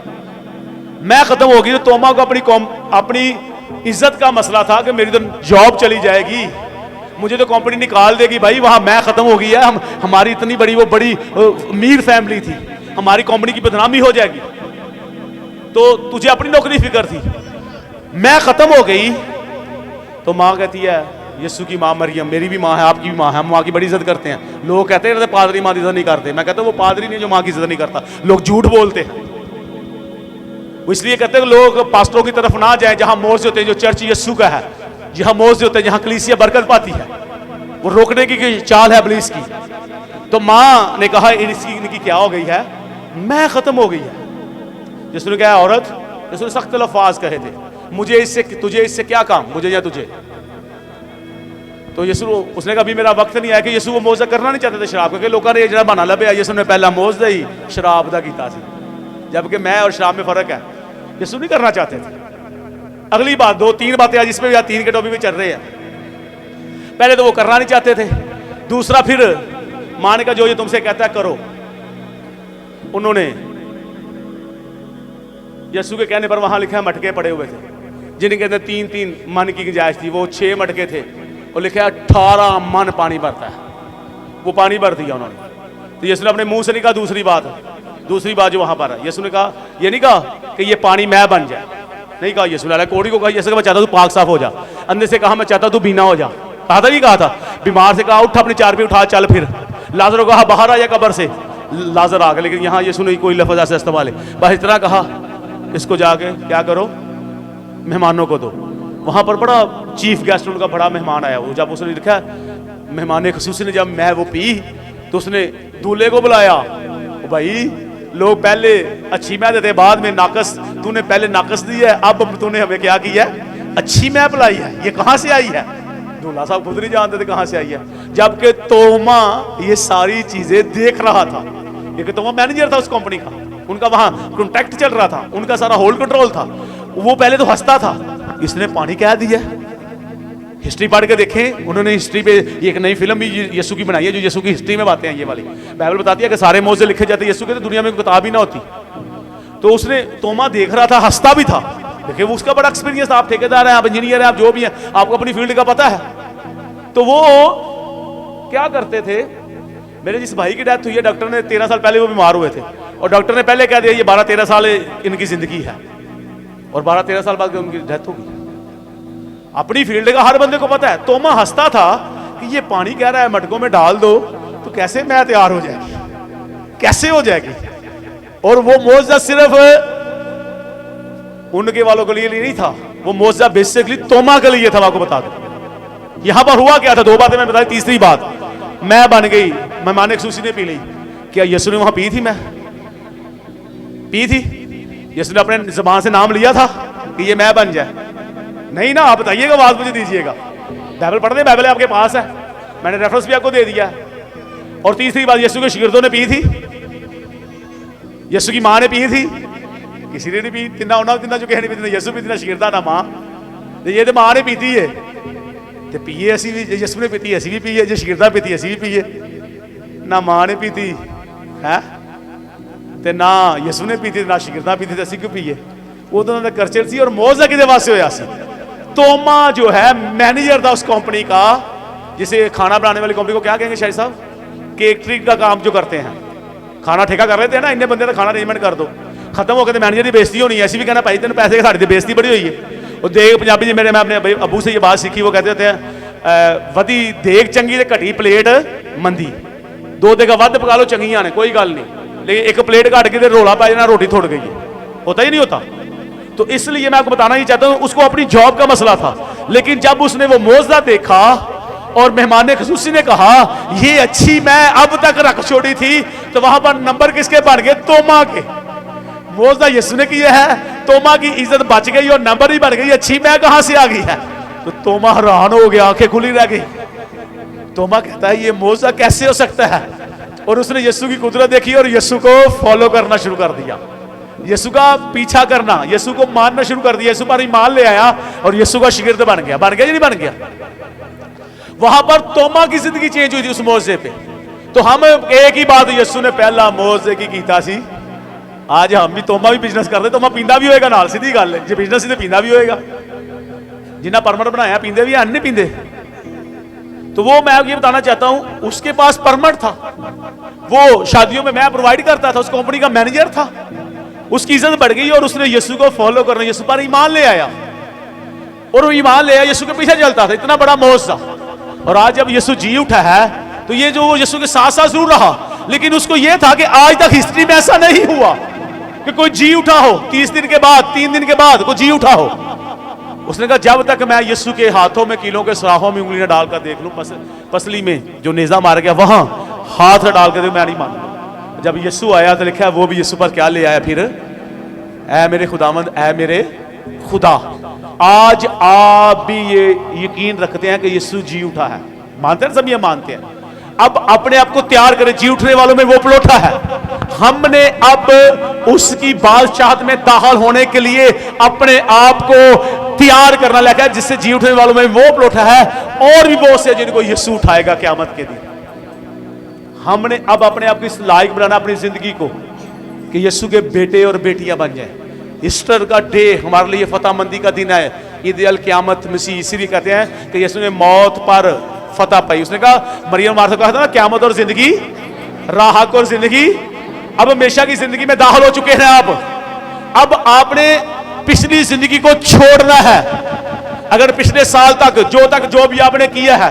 मैं खत्म हो गई, तो तोमा को अपनी इज्जत का मसला था कि मेरी तो जॉब चली जाएगी, मुझे तो कंपनी निकाल देगी भाई, वहां मैं खत्म हो गई है, हमारी इतनी बड़ी वो बड़ी अमीर फैमिली थी, हमारी कंपनी की बदनामी हो जाएगी। तो तुझे अपनी नौकरी फिक्र थी, मैं खत्म हो गई। तो माँ कहती है, यीशु की माँ मरियम, मेरी भी माँ है, आपकी भी माँ है, हम माँ की बड़ी इज्जत करते हैं। लोग कहते हैं पादरी माँ की इज्जत नहीं करते, मैं कहता हूँ वो पादरी नहीं जो माँ की इज्जत नहीं करता, लोग झूठ बोलते हैं। वो इसलिए कहते हैं लोग पास्टरों की तरफ ना जाए जहां मौज होते हैं, जो चर्च यीशु का है, जहां मौज होते हैं, जहां कलीसिया बरकत पाती है, वो रोकने की चाल है इब्लीस की। तो माँ ने कहा इनकी क्या हो गई है, मैं खत्म हो गई है। जिसने कहा औरत, जिसने सख्त लफ्ज़ कहे थे, मुझे इससे, तुझे इससे क्या काम, मुझे या तुझे। तो यीशु उसने कहा अभी मेरा वक्त नहीं आया कि यीशु वो मौजा करना नहीं चाहते थे शराब, क्योंकि लोगों ने जरा बना लभ्या यीशु ने पहला मौज ही शराब का किया, जबकि मैं और शराब में फर्क है। यीशु नहीं करना चाहते थे। अगली बात, 2-3 बातें आज इसमें या 3 के टॉपिक में चल रहे हैं। पहले तो वो करना नहीं चाहते थे, दूसरा फिर माँ ने कहा जो ये तुमसे कहता है करो। उन्होंने यीशु के कहने पर, वहां लिखा मटके पड़े हुए थे, जिनके अंदर 3-3 मन की गुंजाइश थी, वो 6 मटके थे, और लिखा 18 मन पानी भरता है, वो पानी भर दिया उन्होंने। तो यीशु ने अपने मुंह से नहीं कहा दूसरी बात जो वहां पर है, यीशु ने कहा, ये नहीं कहा कि ये पानी मैं बन जाए, नहीं कहा यीशु ने। कोड़ी को कहा यीशु, मैं चाहता तू पाक साफ हो जा, अंधे से कहा मैं चाहता तू बीना हो जा, कहा था नहीं कहा था, बीमार से कहा उठ अपनी चारपाई उठा चल फिर, लाजर को कहा बाहर आ जा कब्र से, लाजर आ गया। लेकिन यहाँ यीशु ने कोई लफ्ज़ ऐसे इस्तेमाल है, बस इतना कहा इसको जाके क्या करो, मेहमानों को दो। वहां पर बड़ा चीफ गेस्ट उनका बड़ा मेहमान आया, वो जब उसने लिखा मेहमान खसूसी ने, जब मैं वो पी तो उसने दूल्हे को बुलाया, भाई लोग पहले अच्छी मैं देते बाद में नाकस, तूने पहले नाकस दी है, अब तूने हमें क्या किया है, अच्छी मैं पिलाई है, ये कहां से आई है? दूल्हा साहब खुद नहीं जानते थे कहां से आई है, जबकि तोमा ये सारी चीजें देख रहा था, क्योंकि तोमा मैनेजर था उस कंपनी का, उनका वहां कॉन्ट्रैक्ट चल रहा था, उनका सारा होल कंट्रोल था। वो पहले तो हंसता था, इसने पानी क्या दिया। हिस्ट्री पढ़ के देखें, उन्होंने हिस्ट्री पे एक नई फिल्म भी यीशु की बनाई है, जो यीशु की हिस्ट्री में बातें हैं। ये वाली बाइबल बताती है कि सारे मौजे लिखे जाते यीशु के, तो दुनिया में किताब ही ना होती। तो उसने, तोमा देख रहा था, हंसता भी था। देखिए वो उसका बड़ा एक्सपीरियंस था, आप ठेकेदार हैं, आप इंजीनियर हैं, आप जो भी हैं, आपको अपनी फील्ड का पता है। तो वो क्या करते थे, मेरे जिस भाई की डेथ हुई है, डॉक्टर ने 13 साल पहले वो बीमार हुए थे, और डॉक्टर ने पहले कह दिया ये 12-13 साल इनकी जिंदगी है, और 12-13 साल बाद उनकी डेथ होगी। अपनी फील्ड का हर बंदे को पता है। तोमा हंसता था कि ये पानी कह रहा है मटकों में डाल दो, तो कैसे मैं तैयार हो जाएगी, कैसे हो जाएगी। और वो मौजज़ा सिर्फ उनके वालों के लिए नहीं था, वो मौजज़ा बेसिकली तोमा के लिए था। आपको बता दो यहां पर हुआ क्या था, 2 बातें मैं बताई। तीसरी बात, मैं बन गई, मेहमान खसूसी ने पी ली। क्या यीशु ने वहां पी थी? मैं पी थी? यीशु ने अपने ज़बान से नाम लिया था कि ये मैं बन जाए? नहीं ना। आप बताइएगा, आवाज मुझे दीजिएगा। बाइबल पढ़ दे, बाइबल आपके पास है, मैंने रेफरेंस भी आपको दे दिया। और तीसरी बात, यीशु के शागिर्दों ने पी थी, यीशु की मां ने पी थी, किसी ने नहीं पी। तिना जो कहे नहीं पी, यीशु भी तिना शागिर्दा ना मां, ये तो मां ने पीती है, तो पीए असी भी, यीशु ने पीती असी भी पीए, जो शागिर्दा पीती असी भी पीए। ना मां ने पीती है, ते ना यीशु ने पीती, ना शागिर्दा पीती, तो असी क्यों पीए? वो तो उन्होंने करचल सी, और मौज किदे वास्ते होया सी? तोमा जो है मैनेजर था उस कंपनी का, जिसे खाना बनाने वाली कंपनी को क्या कहेंगे शायद साहब, केटरिंग का काम जो करते हैं, खाना ठेका कर लेते हैं ना, इन्ने बंदे का खाना अरेंजमेंट कर दो, खत्म हो गए मैनेजर की बेइज्जती होनी है। ऐसी भी कहना भाई तेन पैसे साड़ी बेइज्जती बड़ी हुई है। वो देख पंजाबी जी मेरे, मैं अपने अबू से ये बात सीखी, वो कहते होते हैं वधी देख चंगी ते घटी प्लेट मंदी, दो देगा वध पका लो चंगियां ने कोई गल नहीं, लेकिन एक प्लेट घट के रोला पा जाना रोटी थोड़ गई है, होता ही नहीं होता। तो इसलिए मैं आपको बताना ही चाहता हूं, उसको अपनी जॉब का मसला था, लेकिन जब उसने वो मौजदा देखा और मेहमान खसूसी ने कहा ये अच्छी मैं अब तक रख छोड़ी थी, तो वहां पर नंबर किसके बन गए, तोमा के। मौजदा यीशु ने किया है, तोमा की इज्जत बच गई और नंबर ही बन गई, अच्छी मैं कहां से आ गई है। तो तोमा हैरान हो गया, आंखें खुली रह गई। तोमा कहता है ये मौजदा कैसे हो सकता है, और उसने यीशु की कुदरत देखी और यीशु को फॉलो करना शुरू कर दिया, यीशु का पीछा करना, यीशु को मानना शुरू कर दिया, यीशु पर ईमान ले आया और यीशु का शिगिर्द बन गया। बन गया या नहीं बन गया? वहां पर तोमा की जिंदगी चेंज हुई थी उस मौजे पे। तो हम एक ही बात यीशु ने पहला मौजे की कीता सी, आज हम भी तोमा भी बिजनेस करते, तोमा पींदा भी होएगा नाल, सीधी गल है, जो बिजनेस ही तो पींदा भी होएगा, जिन्ना परमिट बनाया पींदे भी नहीं पींदे। तो वो मैं ये बताना चाहता हूं, उसके पास परमिट था, वो शादियों में मैं प्रोवाइड करता था, उस कंपनी का मैनेजर था, उसकी इज्जत बढ़ गई और उसने यीशु को फॉलो करना, यीशु पर ईमान ले आया और वो ईमान ले आया, यीशु के पीछे चलता था, इतना बड़ा मौजदा। और आज जब यीशु जी उठा है तो ये जो यीशु के साथ साथ जरूर रहा, लेकिन उसको ये था कि आज तक हिस्ट्री में ऐसा नहीं हुआ कि कोई जी उठा हो 30 दिन के बाद, 3 दिन के बाद कोई जी उठा हो। उसने कहा जब तक मैं यीशु के हाथों में, कीलों के सुराहों में उंगलियां डालकर देख लूं, पसली में जो नेजा मार गया वहां हाथ डाल कर मैं नहीं मानूंगा। जब यीशु आया तो लिखा है वो भी यीशु पर क्या ले आया फिर, ऐ मेरे खुदावंद, ऐ मेरे खुदा। आज आप भी ये यकीन रखते हैं कि यीशु जी उठा है, मानते हैं सब, ये मानते हैं। अब अपने आप को तैयार करें, जी उठने वालों में वो पलोठा है। हमने अब उसकी बादशाहत में दाखिल होने के लिए अपने आप को तैयार करना लगा, जिससे जी उठने वालों में वो पलोठा है, और भी बहुत से जिनको यीशु उठाएगा क़यामत के दिन। हमने अब अपने आप को इस लायक बनाना अपनी जिंदगी को कि यीशु के बेटे और बेटियां बन जाएं। ईस्टर का डे हमारे लिए फतहमंदी का दिन है, ईद अल क़यामत मसीह, इसीलिए कहते हैं कि यीशु ने मौत पर फतह पाई। उसने कहा, मरियम मार्था कहा था ना, क़यामत और जिंदगी, राहत और जिंदगी, अब हमेशा की जिंदगी में दाखिल हो चुके हैं आप। अब आपने पिछली जिंदगी को छोड़ना है। अगर पिछले साल तक जो भी आपने किया है,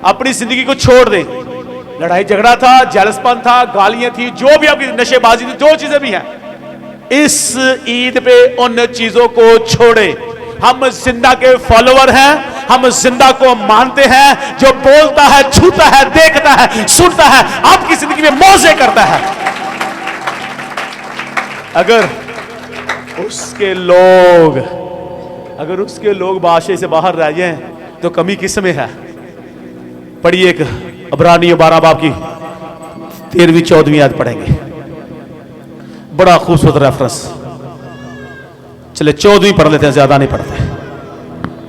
अपनी जिंदगी को छोड़ दें। लड़ाई झगड़ा था, जेलसपन था, गालियां थी, जो भी आपकी नशेबाजी थी, जो चीजें भी हैं, इस ईद पे उन चीजों को छोड़े। हम जिंदा के फॉलोअर हैं, हम जिंदा को मानते हैं, जो बोलता है, छूता है, देखता है, सुनता है, आपकी जिंदगी में मौजे करता है। अगर उसके लोग बादशाह से बाहर रह जाएं तो कमी किस में है? पढ़िए एक इब्रानियों 12 बाब की 13वीं-14वीं आयत पढ़ेंगे, बड़ा खूबसूरत रेफरेंस। चले 14वीं पढ़ लेते हैं, ज्यादा नहीं पढ़ते।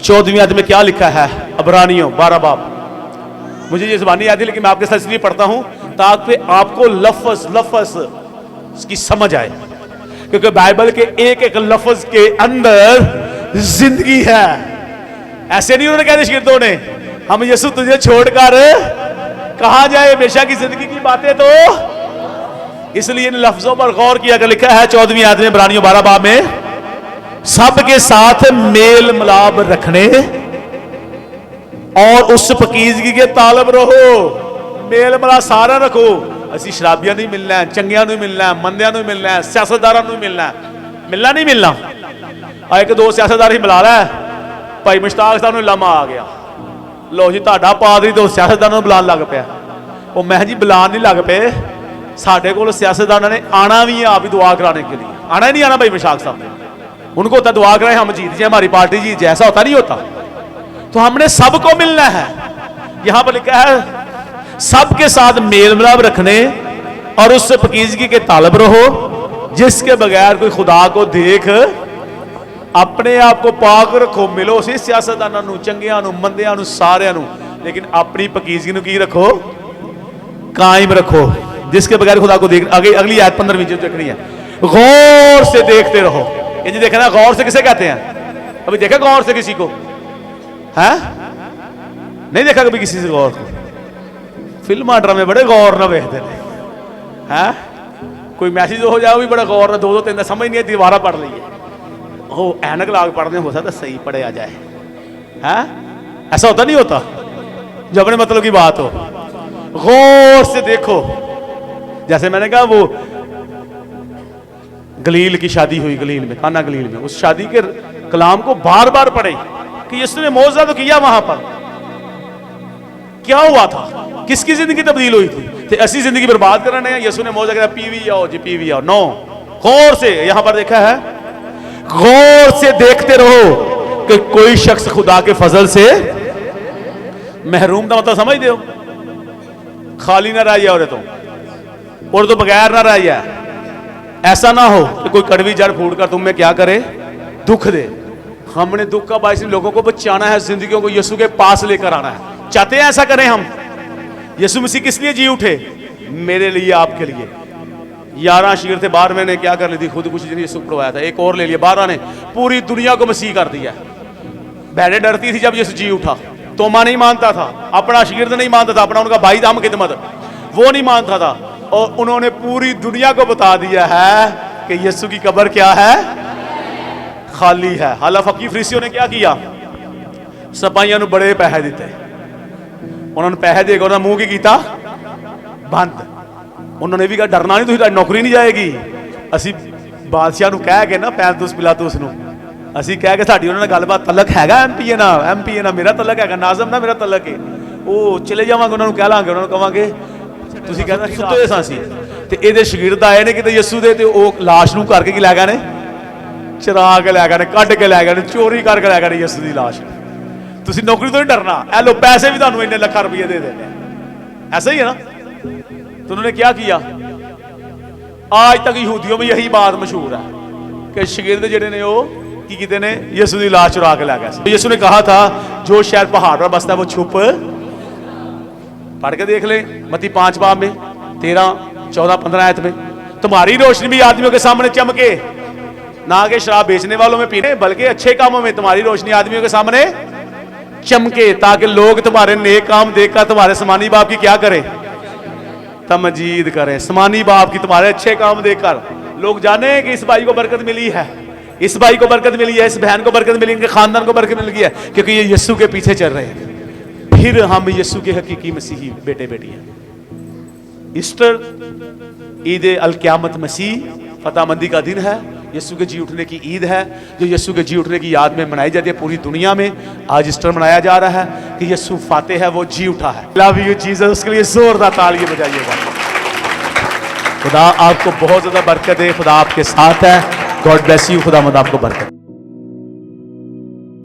14वीं आयत में क्या लिखा है? इब्रानियों 12 बाब। मुझे ये ज़बानी याद है, लेकिन मैं आपके साथ इसलिए पढ़ता हूं ताकि आपको लफ्ज की समझ आए, क्योंकि बाइबल के एक एक लफ्ज के अंदर जिंदगी है। ऐसे नहीं उन्होंने कहा शागिर्दों ने, हम यीशु तुझे छोड़कर कहां जाए, हमेशा की जिंदगी की बातें। तो इसलिए इन लफ्जों पर गौर किया कर लिखा है 14वीं आयत में इब्रानियों 12 बाब में, सबके साथ मेल मिलाप रखने और उस पकीजगी के तालब रहो। मेल मिलाप सारा रखो। ਅਸੀਂ ਸ਼ਰਾਬੀਆਂ ਨੂੰ ਮਿਲਣਾ ਹੈ, ਚੰਗਿਆਂ ਨੂੰ ਮਿਲਣਾ ਹੈ, ਮੰਦਿਆਂ ਨੂੰ ਮਿਲਣਾ ਹੈ, ਸਿਆਸਤਦਾਰਾਂ ਨੂੰ ਮਿਲਣਾ ਹੈ, ਮਿਲਣਾ ਨਹੀਂ ਮਿਲਣਾ। ਆ ਇੱਕ ਦੋ ਸਿਆਸਤਦਾਰ ਹੀ ਮਿਲਾ ਲੈ, ਭਾਈ ਮੁਸ਼ਤਾਕ ਸਾਹਿਬ ਨੂੰ ਲਾਮਾ ਆ ਗਿਆ, ਲੋ ਜੀ ਤੁਹਾਡਾ ਪਾਦਰੀ ਤੋਂ ਸਿਆਸਤਦਾਰਾਂ ਨੂੰ ਬੁਲਾਉਣ ਲੱਗ ਪਿਆ। ਉਹ ਮੈਂ ਜੀ ਬੁਲਾਉਣ नहीं लग पे, साढ़े को सियासतदान ने आना भी है, आप ही दुआ कराने के लिए आना ही नहीं आना। भाई मुश्ताक साहब उनको होता दुआ कराए हम जीत जाए, हमारी पार्टी जीत जाए, ऐसा होता नहीं होता। तो हमने सबको मिलना है। यहां पर लिखा है सबके साथ मेल मिलाप रखने और उससे पकीजगी के तालब रहो, जिसके बगैर कोई खुदा को देख। अपने आप को पाक रखो, मिलो सी सियासतदानां नूं, चंगियां नूं, मंदियां नूं, सारियां नूं, लेकिन अपनी पकीजगी नूं की रखो, कायम रखो, जिसके बगैर खुदा को देख। अगली आयत 15वीं जो देखनी है, गौर से देखते रहो। ये जो देखना गौर से किसे कहते हैं? अभी देखा गौर से किसी को? है नहीं देखा कभी किसी से गौर को? फिल्म ड्रामे बड़े गौर ना देखते हैं। कोई मैसेज हो जाए भी बड़ा गौर ना, दो दो तीन समझ नहीं, दीवारा पढ़ ली है, हो ऐनक लाग पढ़ने हो सकता सही पढ़े आ जाए। हैं ऐसा होता नहीं होता? जो अपने मतलब की बात हो, गौर से देखो। जैसे मैंने कहा वो गलील की शादी हुई, गलील में, काना गलील में, उस शादी के कलाम को बार बार पढ़े कि यीशु ने मौजज़ा तो किया, वहां पर क्या हुआ था, किसकी जिंदगी तब्दील हुई थी? तो ऐसी जिंदगी बर्बाद कर रहे हैं। यीशु ने मौजज़ा किया, पीवी आओ जी, पीवी आओ। नो, गौर से, यहां पर देखा है, गौर से देखते रहो कि कोई शख्स खुदा के फजल से महरूम का मतलब समझ दो, खाली ना रह जाए और तो बगैर ना रह जाए। ऐसा ना हो कि कोई कड़वी जड़ फूट कर तुम में क्या करे, दुख दे। हमने दुख का बायस लोगों को बचाना है, जिंदगियों को यीशु के पास लेकर आना है। चाहते हैं ऐसा करें हम? यीशु मसीह किस लिए जी उठे? मेरे लिए, आपके लिए। 11 शागिर्द थे, 12वें ने क्या कर ली थी, खुदकुशी यीशु पढ़वाया था, एक और ले लिया। 12 ने पूरी दुनिया को मसीह कर दिया। बहनें डरती थी जब यीशु जी उठा। तोमा नहीं मानता था, अपना शागिर्द नहीं मानता था, अपना उनका भाई था खिदमत, वो नहीं मानता था, और उन्होंने पूरी दुनिया को बता दिया है कि यीशु की कब्र क्या है, खाली है। हालांकि फकीर फरीसियों ने क्या किया, सिपाहियों ने बड़े पैसे दिते, उन्होंने पैसे देकर उन्होंने मुंह की कीता बंद। उन्होंने भी कहा डरना नहीं, तुझे नौकरी नहीं जाएगी। असी बादशाह कह के ना पैंतुस पिलातुस असी कह के साड़ी उन्होंने गलबात, तलक हैगा एमपीए ना, एमपीए ना मेरा तलक हैगा, नाजम ना मेरा तलक है, वो चले जावांगे, उन्होंने कह लांगे, उन्होंने कहांगे ਤੁਸੀਂ ਕਹਿੰਦਾ ਸੁੱਤੇ ਸਾਂ ਸੀ। ਤੇ ਇਹਦੇ ਸ਼ਾਗਿਰਦ ਆਏ ਨੇ ਕਿਤੇ ਯਿਸੂ ਦੇ, ਤੇ ਉਹ ਲਾਸ਼ ਨੂੰ ਕਰਕੇ ਕੀ ਲੈ ਗਏ ਨੇ, ਚਰਾ ਕੇ ਲੈ ਗਏ ਨੇ, ਕੱਢ ਕੇ ਲੈ ਗਏ ਨੇ, ਚੋਰੀ ਕਰਕੇ ਲੈ ਗਏ ਨੇ ਯਿਸੂ ਦੀ ਲਾਸ਼। ਤੁਸੀਂ ਨੌਕਰੀ ਤੋਂ ਨਹੀਂ डरना, ਇਹ लो पैसे भी ਤੁਹਾਨੂੰ ਇੰਨੇ ਲੱਖਾਂ रुपये दे देने, ऐसा ही है ना। तो उन्होंने क्या किया, आज तक यहूदियों में यही बात मशहूर है कि शागिर्द जिहड़े ने वो की कीते ने, यीशु की लाश चुरा के लै गए। यीशु ने कहा था जो शहर पहाड़ पर बसता है वो छुप, पढ़ के देख ले मत्ती 5 बाब में 13, 14, 15 आयत में, तुम्हारी रोशनी भी आदमियों के सामने चमके, ना कि शराब बेचने वालों में पीने, बल्कि अच्छे कामों में तुम्हारी रोशनी आदमियों के सामने चमके, ताकि लोग तुम्हारे नेक काम देखकर तुम्हारे समानी बाप की क्या करें, तमजीद करें। समानी बाप की तुम्हारे अच्छे काम देखकर लोग जाने कि इस भाई को बरकत मिली है, इस भाई को बरकत मिली है, इस बहन को बरकत मिली, इनके खानदान को बरकत मिल गई है, क्योंकि ये यीशु के पीछे चल रहे हैं। फिर हम यीशु के हकीकी मसीही बेटे बेटी हैं। ईस्टर ईद अल क़यामत मसीह फतामंदी का दिन है, यीशु के जी उठने की ईद है, जो यीशु के जी उठने की याद में मनाई जाती है पूरी दुनिया में। आज ईस्टर मनाया जा रहा है कि यीशु फाते है, वो जी उठा है। लव यू जीसस, उसके लिए जोरदार तालियां बजाइएगा। खुदा आपको बहुत ज्यादा बरकत दे, खुदा आपके साथ है। गॉड ब्लेस यू, खुदा आपको बरकत।